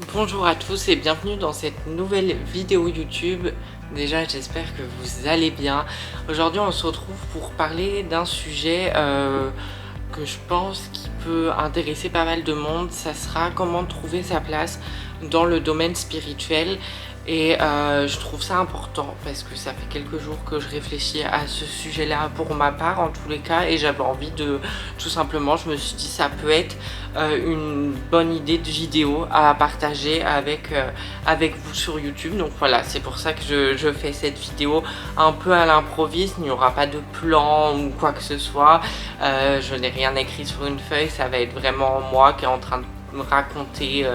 Bonjour à tous et bienvenue dans cette nouvelle vidéo YouTube. Déjà j'espère que vous allez bien. Aujourd'hui on se retrouve pour parler d'un sujet que je pense qui peut intéresser pas mal de monde. Ça sera comment trouver sa place dans le domaine spirituel. Et je trouve ça important parce que ça fait quelques jours que je réfléchis à ce sujet-là pour ma part en tous les cas, et j'avais envie de, tout simplement, je me suis dit ça peut être une bonne idée de vidéo à partager avec vous sur YouTube. Donc voilà, c'est pour ça que je fais cette vidéo un peu à l'improviste. Il n'y aura pas de plan ou quoi que ce soit. Je n'ai rien écrit sur une feuille, ça va être vraiment moi qui est en train de me raconter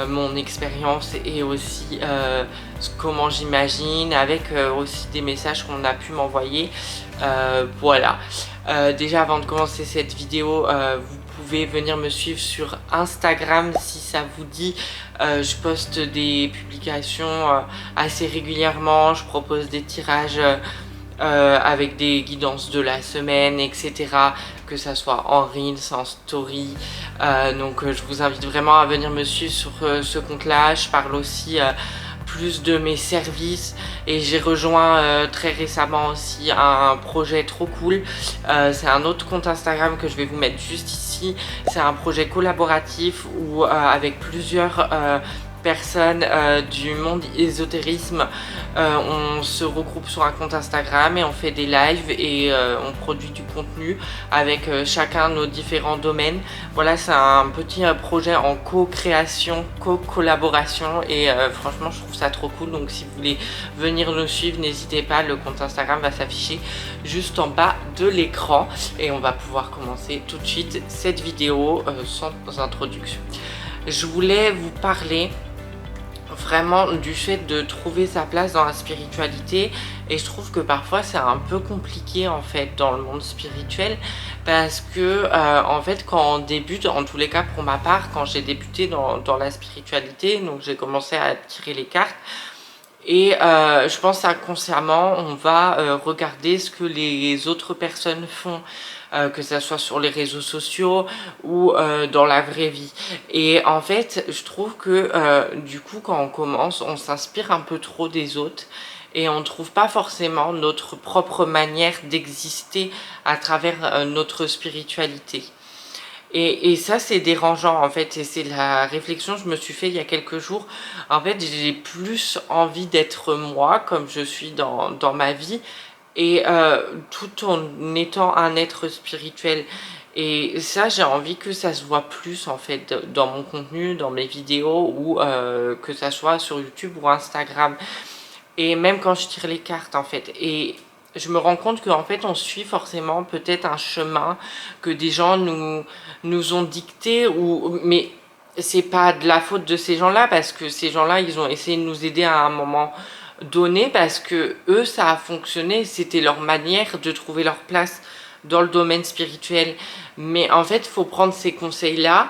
mon expérience et aussi comment j'imagine, avec aussi des messages qu'on a pu m'envoyer. Voilà. Déjà avant de commencer cette vidéo, vous pouvez venir me suivre sur Instagram si ça vous dit. Je poste des publications assez régulièrement, je propose des tirages avec des guidances de la semaine, etc. Que ça soit en Reels, en Story. Donc je vous invite vraiment à venir me suivre sur ce compte-là. Je parle aussi plus de mes services, et j'ai rejoint très récemment aussi un projet trop cool. C'est un autre compte Instagram que je vais vous mettre juste ici. C'est un projet collaboratif où avec plusieurs personnes du monde ésotérisme, on se regroupe sur un compte Instagram et on fait des lives et on produit du contenu avec chacun nos différents domaines. Voilà, c'est un petit projet en co-création, co-collaboration, et franchement je trouve ça trop cool. Donc si vous voulez venir nous suivre, n'hésitez pas, le compte Instagram va s'afficher juste en bas de l'écran et on va pouvoir commencer tout de suite cette vidéo sans introduction. Je voulais vous parler vraiment du fait de trouver sa place dans la spiritualité, et je trouve que parfois c'est un peu compliqué en fait dans le monde spirituel, parce que en fait quand on débute, en tous les cas pour ma part, quand j'ai débuté dans la spiritualité, donc j'ai commencé à tirer les cartes, et je pense inconsciemment on va regarder ce que les autres personnes font, que ça soit sur les réseaux sociaux ou dans la vraie vie. Et en fait je trouve que du coup quand on commence, on s'inspire un peu trop des autres et on ne trouve pas forcément notre propre manière d'exister à travers notre spiritualité. Et ça c'est dérangeant en fait, et c'est la réflexion que je me suis fait il y a quelques jours. En fait j'ai plus envie d'être moi comme je suis dans ma vie, et tout en étant un être spirituel. Et ça j'ai envie que ça se voit plus en fait dans mon contenu, dans mes vidéos, ou que ça soit sur YouTube ou Instagram. Et même quand je tire les cartes en fait, et je me rends compte qu'en fait on suit forcément peut-être un chemin que des gens nous ont dicté, ou mais c'est pas de la faute de ces gens-là, parce que ces gens-là ils ont essayé de nous aider à un moment donné, parce que eux ça a fonctionné, c'était leur manière de trouver leur place dans le domaine spirituel. Mais en fait il faut prendre ces conseils-là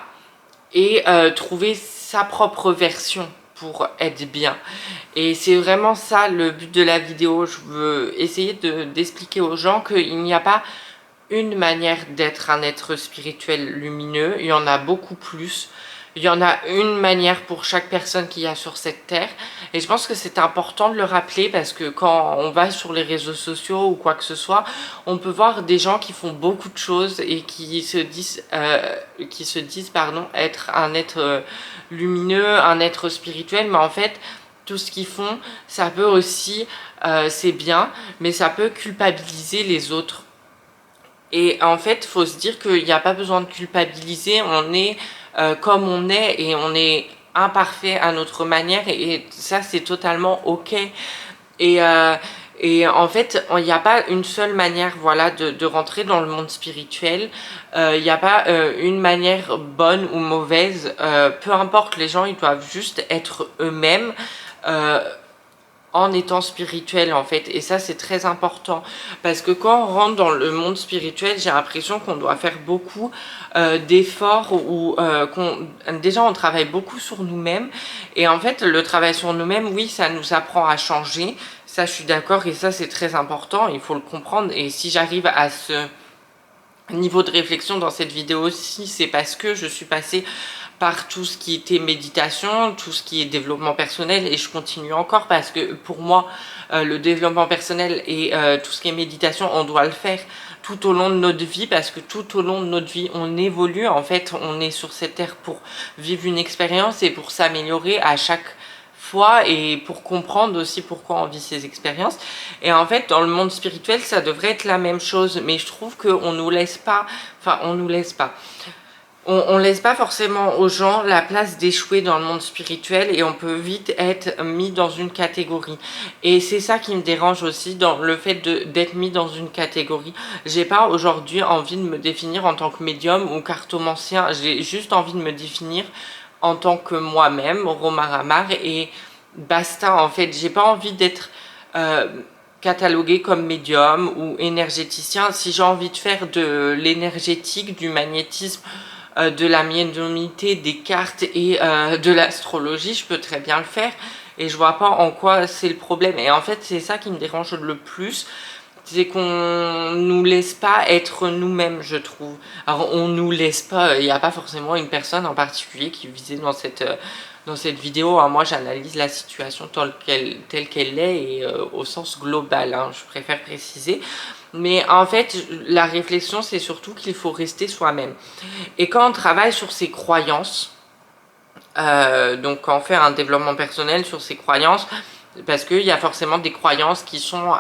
et trouver sa propre version pour être bien. Et c'est vraiment ça le but de la vidéo. Je veux essayer d'expliquer aux gens qu'il n'y a pas une manière d'être un être spirituel lumineux, il y en a beaucoup plus. Il y en a une manière pour chaque personne qu'il y a sur cette terre, et je pense que c'est important de le rappeler, parce que quand on va sur les réseaux sociaux ou quoi que ce soit, on peut voir des gens qui font beaucoup de choses et qui se disent pardon, être un être lumineux, un être spirituel, mais en fait tout ce qu'ils font, ça peut aussi, c'est bien, mais ça peut culpabiliser les autres. Et en fait, il faut se dire qu'il n'y a pas besoin de culpabiliser, on est comme on est, et on est imparfait à notre manière, et ça c'est totalement ok. Et, euh, et en fait, il n'y a pas une seule manière, voilà, de rentrer dans le monde spirituel. Il n'y a pas une manière bonne ou mauvaise. Peu importe, les gens, ils doivent juste être eux-mêmes. En étant spirituel en fait, et ça c'est très important, parce que quand on rentre dans le monde spirituel, j'ai l'impression qu'on doit faire beaucoup d'efforts, ou déjà on travaille beaucoup sur nous-mêmes, et en fait le travail sur nous-mêmes, oui, ça nous apprend à changer, ça je suis d'accord, et ça c'est très important, il faut le comprendre. Et si j'arrive à ce niveau de réflexion dans cette vidéo aussi, c'est parce que je suis passée par tout ce qui était méditation, tout ce qui est développement personnel, et je continue encore parce que pour moi le développement personnel et tout ce qui est méditation, on doit le faire tout au long de notre vie, parce que tout au long de notre vie on évolue. En fait, on est sur cette terre pour vivre une expérience et pour s'améliorer à chaque fois, et pour comprendre aussi pourquoi on vit ces expériences. Et en fait, dans le monde spirituel, ça devrait être la même chose, mais je trouve qu'on nous laisse pas, on laisse pas forcément aux gens la place d'échouer dans le monde spirituel, et on peut vite être mis dans une catégorie. Et c'est ça qui me dérange aussi dans le fait d'être mis dans une catégorie. J'ai pas aujourd'hui envie de me définir en tant que médium ou cartomancien, j'ai juste envie de me définir en tant que moi-même, Roma Ramar, et basta. En fait, j'ai pas envie d'être catalogué comme médium ou énergéticien. Si j'ai envie de faire de l'énergétique, du magnétisme, de la médiumnité, des cartes et de l'astrologie, je peux très bien le faire, et je vois pas en quoi c'est le problème. Et en fait, c'est ça qui me dérange le plus, c'est qu'on nous laisse pas être nous-mêmes, je trouve. Alors on nous laisse pas, il n'y a pas forcément une personne en particulier qui est visée dans cette vidéo, hein. Moi j'analyse la situation telle qu'elle est, et au sens global, hein, je préfère préciser. Mais en fait, la réflexion, c'est surtout qu'il faut rester soi-même. Et quand on travaille sur ses croyances, donc quand on fait un développement personnel sur ses croyances, parce qu'il y a forcément des croyances qui sont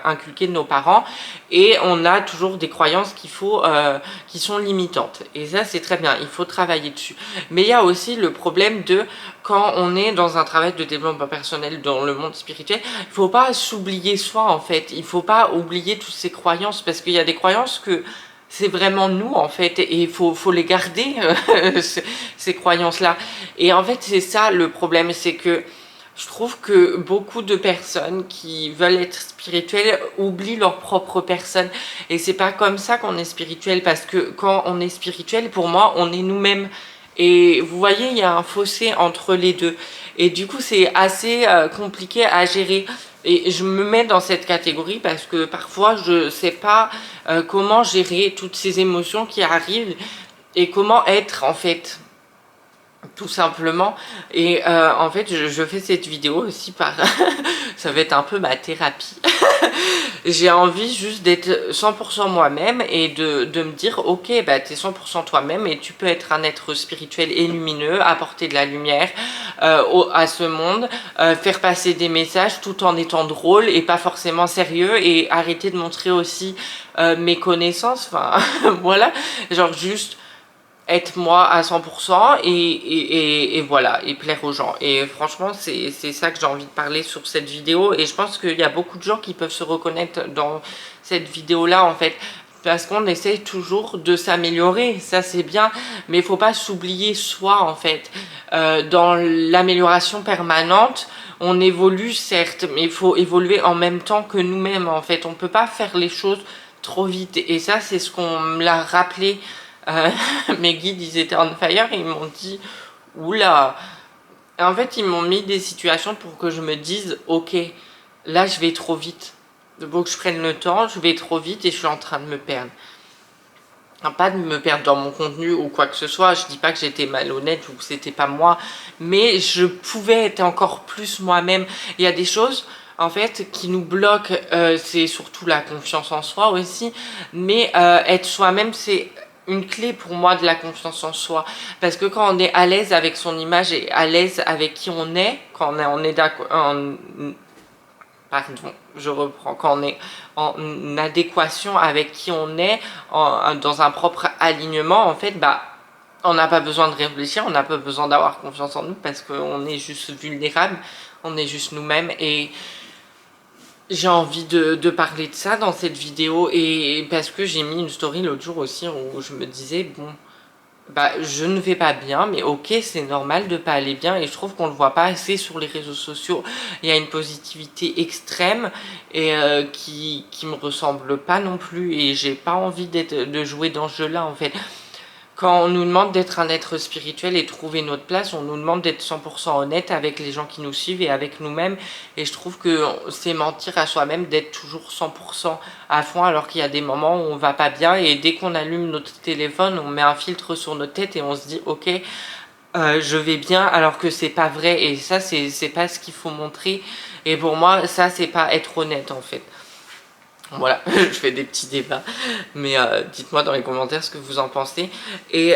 inculquées de nos parents, et on a toujours des croyances qui sont limitantes, et ça c'est très bien, il faut travailler dessus. Mais il y a aussi le problème de, quand on est dans un travail de développement personnel dans le monde spirituel, il ne faut pas s'oublier soi, en fait. Il ne faut pas oublier toutes ces croyances, parce qu'il y a des croyances que c'est vraiment nous, en fait, et il faut les garder, ces croyances-là. Et en fait, c'est ça le problème, c'est que je trouve que beaucoup de personnes qui veulent être spirituelles oublient leur propre personne. Et c'est pas comme ça qu'on est spirituel, parce que quand on est spirituel, pour moi, on est nous-mêmes. Et vous voyez, il y a un fossé entre les deux. Et du coup, c'est assez compliqué à gérer. Et je me mets dans cette catégorie parce que parfois, je sais pas comment gérer toutes ces émotions qui arrivent, et comment être, en fait, tout simplement. Et en fait, je fais cette vidéo aussi par ça va être un peu ma thérapie. J'ai envie juste d'être 100% moi-même, et de me dire ok, bah t'es 100% toi-même, et tu peux être un être spirituel et lumineux, apporter de la lumière à ce monde, faire passer des messages tout en étant drôle et pas forcément sérieux, et arrêter de montrer aussi mes connaissances, enfin voilà, genre juste être moi à 100%, et voilà, et plaire aux gens. Et franchement, c'est ça que j'ai envie de parler sur cette vidéo, et je pense qu'il y a beaucoup de gens qui peuvent se reconnaître dans cette vidéo là, en fait, parce qu'on essaie toujours de s'améliorer, ça c'est bien, mais il faut pas s'oublier soi, en fait. Dans l'amélioration permanente, on évolue certes, mais il faut évoluer en même temps que nous-mêmes, en fait. On peut pas faire les choses trop vite, et ça c'est ce qu'on me l'a rappelé. Mes guides, ils étaient on fire, et ils m'ont dit oula. Et en fait, ils m'ont mis des situations pour que je me dise ok, là je vais trop vite, il faut que je prenne le temps, je vais trop vite et je suis en train de me perdre. Pas de me perdre dans mon contenu ou quoi que ce soit, je dis pas que j'étais malhonnête ou que c'était pas moi, mais je pouvais être encore plus moi-même. Il y a des choses en fait qui nous bloquent, c'est surtout la confiance en soi aussi, mais être soi-même, c'est une clé pour moi de la confiance en soi, parce que quand on est à l'aise avec son image et à l'aise avec qui on est, quand on est d'accord, pardon, je reprends, quand on est en adéquation avec qui on est, dans un propre alignement, en fait, bah on n'a pas besoin de réfléchir, on n'a pas besoin d'avoir confiance en nous, parce qu'on est juste vulnérable, on est juste nous-mêmes. Et j'ai envie de parler de ça dans cette vidéo, et parce que j'ai mis une story l'autre jour aussi où je me disais bon, bah je ne vais pas bien, mais ok, c'est normal de pas aller bien, et je trouve qu'on le voit pas assez sur les réseaux sociaux. Il y a une positivité extrême, et qui me ressemble pas non plus, et j'ai pas envie de jouer dans ce jeu-là, en fait. Quand on nous demande d'être un être spirituel et trouver notre place, on nous demande d'être 100% honnête avec les gens qui nous suivent et avec nous-mêmes. Et je trouve que c'est mentir à soi-même d'être toujours 100% à fond, alors qu'il y a des moments où on va pas bien, et dès qu'on allume notre téléphone, on met un filtre sur notre tête et on se dit ok, je vais bien alors que c'est pas vrai, et ça c'est pas ce qu'il faut montrer, et pour moi ça c'est pas être honnête en fait. Voilà, je fais des petits débats, mais dites-moi dans les commentaires ce que vous en pensez. Et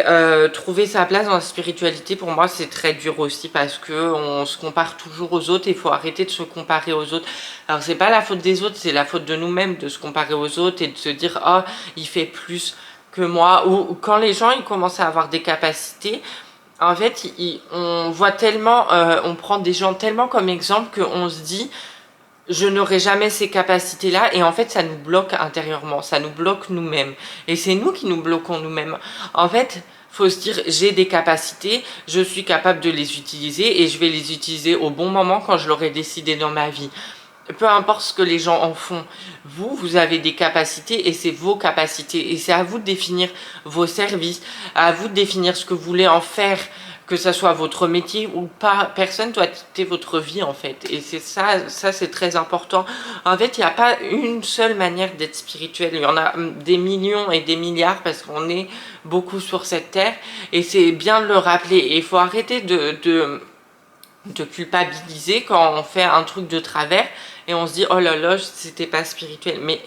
trouver sa place dans la spiritualité, pour moi, c'est très dur aussi parce que on se compare toujours aux autres et il faut arrêter de se comparer aux autres. Alors, c'est pas la faute des autres, c'est la faute de nous-mêmes de se comparer aux autres et de se dire « Oh, il fait plus que moi ». Ou quand les gens ils commencent à avoir des capacités, en fait, on voit tellement, on prend des gens tellement comme exemple qu'on se dit « Je n'aurai jamais ces capacités-là » et en fait ça nous bloque intérieurement, ça nous bloque nous-mêmes. Et c'est nous qui nous bloquons nous-mêmes. En fait, faut se dire j'ai des capacités, je suis capable de les utiliser et je vais les utiliser au bon moment quand je l'aurai décidé dans ma vie. Peu importe ce que les gens en font, vous avez des capacités et c'est vos capacités. Et c'est à vous de définir vos services, à vous de définir ce que vous voulez en faire, que ça soit votre métier ou pas. Personne doit dicter votre vie en fait. Et c'est ça c'est très important. En fait, il n'y a pas une seule manière d'être spirituel. Il y en a des millions et des milliards parce qu'on est beaucoup sur cette terre. Et c'est bien de le rappeler. Et il faut arrêter de culpabiliser quand on fait un truc de travers et on se dit oh là là c'était pas spirituel. Mais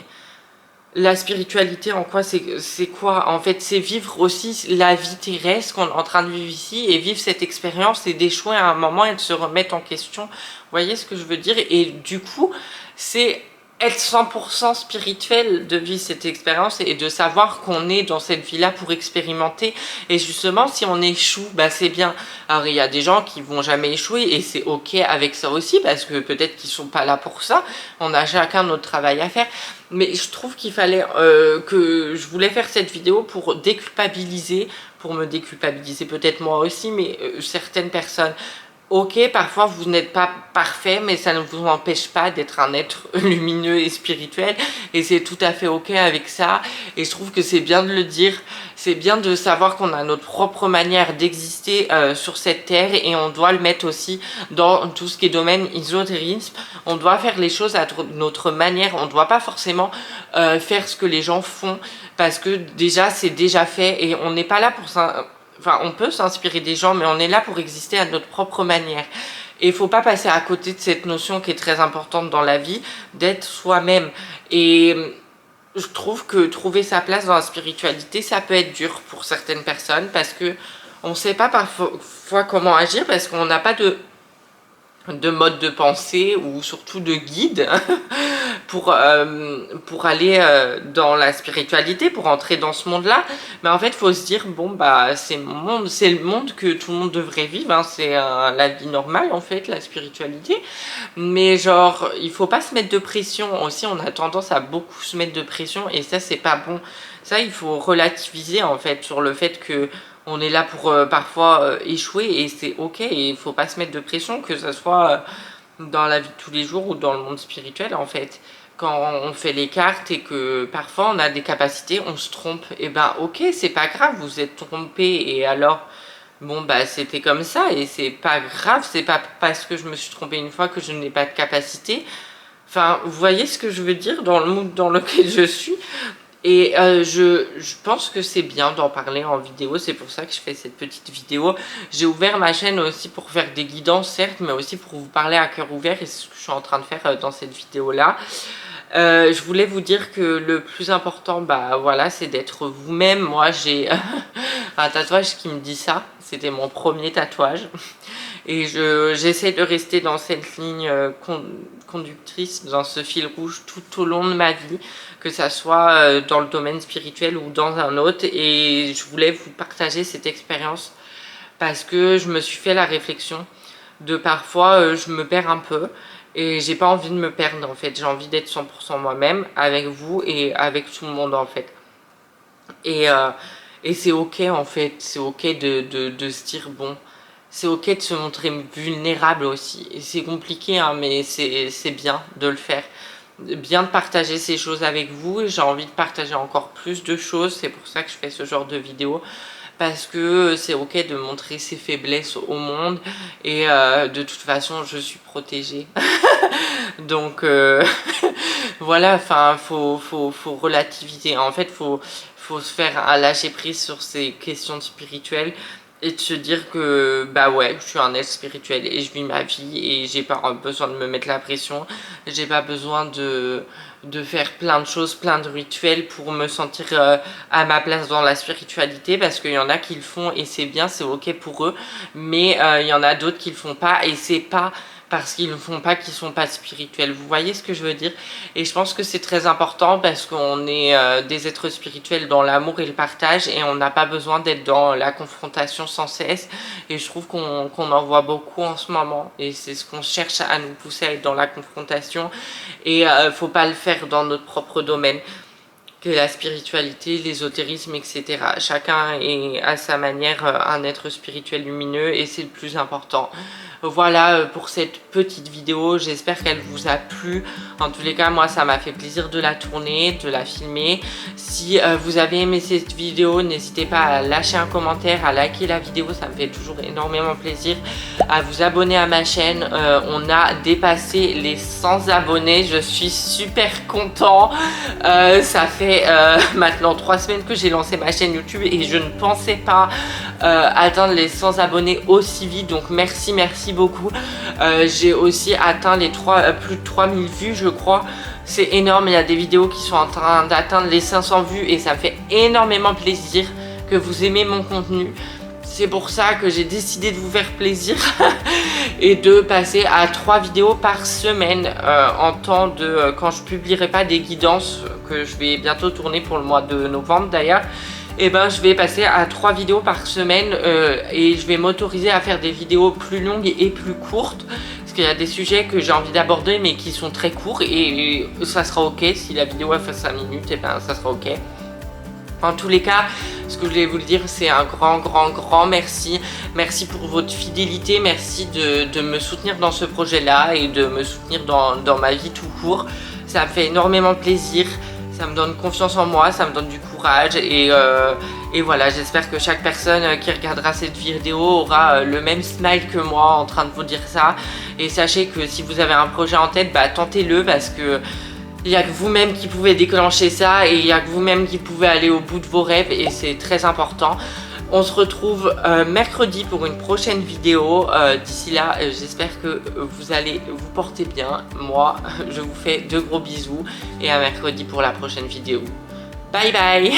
la spiritualité en quoi c'est quoi en fait? C'est vivre aussi la vie terrestre qu'on est en train de vivre ici et vivre cette expérience et d'échouer à un moment et de se remettre en question. Vous voyez ce que je veux dire? Et du coup c'est être 100% spirituel, de vivre cette expérience et de savoir qu'on est dans cette vie-là pour expérimenter. Et justement, si on échoue, bah c'est bien. Alors, il y a des gens qui vont jamais échouer et c'est ok avec ça aussi parce que peut-être qu'ils sont pas là pour ça. On a chacun notre travail à faire. Mais je trouve qu'il fallait que je voulais faire cette vidéo pour déculpabiliser, pour me déculpabiliser peut-être moi aussi, mais certaines personnes. Ok, parfois vous n'êtes pas parfait, mais ça ne vous empêche pas d'être un être lumineux et spirituel. Et c'est tout à fait ok avec ça. Et je trouve que c'est bien de le dire. C'est bien de savoir qu'on a notre propre manière d'exister sur cette terre. Et on doit le mettre aussi dans tout ce qui est domaine ésotérisme. On doit faire les choses à notre manière. On ne doit pas forcément faire ce que les gens font. Parce que déjà, c'est déjà fait. Et on n'est pas là pour ça. Enfin, on peut s'inspirer des gens, mais on est là pour exister à notre propre manière. Et il ne faut pas passer à côté de cette notion qui est très importante dans la vie, d'être soi-même. Et je trouve que trouver sa place dans la spiritualité, ça peut être dur pour certaines personnes, parce que on ne sait pas parfois comment agir, parce qu'on n'a pas de mode de pensée ou surtout de guide pour aller dans la spiritualité, pour entrer dans ce monde-là. Mais en fait, il faut se dire, bon, bah, c'est mon monde, c'est le monde que tout le monde devrait vivre, hein, c'est la vie normale, en fait, la spiritualité. Mais genre, il faut pas se mettre de pression. Aussi, on a tendance à beaucoup se mettre de pression et ça, c'est pas bon. Ça, il faut relativiser, en fait, sur le fait que on est là pour parfois échouer et c'est ok, et il faut pas se mettre de pression, que ce soit dans la vie de tous les jours ou dans le monde spirituel en fait. Quand on fait les cartes et que parfois on a des capacités, on se trompe, et ben ok, c'est pas grave, vous êtes trompé et alors bon bah c'était comme ça et c'est pas grave, c'est pas parce que je me suis trompée une fois que je n'ai pas de capacité. Enfin, vous voyez ce que je veux dire dans le monde dans lequel je suis. Et je pense que c'est bien d'en parler en vidéo, c'est pour ça que je fais cette petite vidéo. J'ai ouvert ma chaîne aussi pour faire des guidances certes, mais aussi pour vous parler à cœur ouvert, et c'est ce que je suis en train de faire dans cette vidéo là. Je voulais vous dire que le plus important, bah voilà, c'est d'être vous-même. Moi j'ai un tatouage qui me dit ça, c'était mon premier tatouage. Et j'essaie de rester dans cette ligne conductrice, dans ce fil rouge tout au long de ma vie, que ça soit dans le domaine spirituel ou dans un autre. Et je voulais vous partager cette expérience parce que je me suis fait la réflexion de parfois je me perds un peu et j'ai pas envie de me perdre en fait. J'ai envie d'être 100% moi-même avec vous et avec tout le monde en fait. Et c'est ok en fait, c'est ok de se dire bon, c'est ok de se montrer vulnérable aussi. Et c'est compliqué hein, mais c'est bien de le faire. Bien de partager ces choses avec vous, et j'ai envie de partager encore plus de choses, c'est pour ça que je fais ce genre de vidéo, parce que c'est ok de montrer ses faiblesses au monde, et de toute façon je suis protégée. Donc voilà, enfin faut relativiser, en fait faut se faire un lâcher prise sur ces questions spirituelles et de se dire que bah ouais, je suis un être spirituel et je vis ma vie et j'ai pas besoin de me mettre la pression, j'ai pas besoin de faire plein de choses, plein de rituels pour me sentir à ma place dans la spiritualité, parce qu'il y en a qui le font et c'est bien, c'est ok pour eux, mais il y en a d'autres qui le font pas et c'est pas parce qu'ils ne font pas qu'ils sont pas spirituels. Vous voyez ce que je veux dire? Et je pense que c'est très important parce qu'on est des êtres spirituels dans l'amour et le partage et on n'a pas besoin d'être dans la confrontation sans cesse. Et je trouve qu'on en voit beaucoup en ce moment et c'est ce qu'on cherche à nous pousser à être dans la confrontation, et faut pas le faire dans notre propre domaine, que la spiritualité, l'ésotérisme, etc. Chacun est à sa manière un être spirituel lumineux et c'est le plus important. Voilà pour cette petite vidéo, j'espère qu'elle vous a plu. En tous les cas, moi ça m'a fait plaisir de la tourner, de la filmer. Si vous avez aimé cette vidéo, n'hésitez pas à lâcher un commentaire, à liker la vidéo, ça me fait toujours énormément plaisir. À vous abonner à ma chaîne, on a dépassé les 100 abonnés, je suis super content. Ça fait maintenant 3 semaines que j'ai lancé ma chaîne YouTube et je ne pensais pas atteindre les 100 abonnés aussi vite, donc merci beaucoup. J'ai aussi atteint les plus de 3000 vues je crois, c'est énorme. Il y a des vidéos qui sont en train d'atteindre les 500 vues et ça me fait énormément plaisir que vous aimez mon contenu. C'est pour ça que j'ai décidé de vous faire plaisir et de passer à 3 vidéos par semaine en temps de quand je publierai pas des guidances que je vais bientôt tourner pour le mois de novembre d'ailleurs. Et ben je vais passer à 3 vidéos par semaine et je vais m'autoriser à faire des vidéos plus longues et plus courtes, parce qu'il y a des sujets que j'ai envie d'aborder mais qui sont très courts et ça sera ok. Si la vidéo elle fait 5 minutes, et ben ça sera ok. En tous les cas, ce que je voulais vous le dire, c'est un grand merci. Merci pour votre fidélité, merci de me soutenir dans ce projet-là et de me soutenir dans ma vie tout court. Ça me fait énormément plaisir, ça me donne confiance en moi, ça me donne du courage et voilà, j'espère que chaque personne qui regardera cette vidéo aura le même smile que moi en train de vous dire ça. Et sachez que si vous avez un projet en tête, bah tentez-le, parce que il n'y a que vous-même qui pouvez déclencher ça et il n'y a que vous-même qui pouvez aller au bout de vos rêves et c'est très important. On se retrouve mercredi pour une prochaine vidéo. D'ici là, j'espère que vous allez vous porter bien. Moi, je vous fais de gros bisous et à mercredi pour la prochaine vidéo. Bye bye.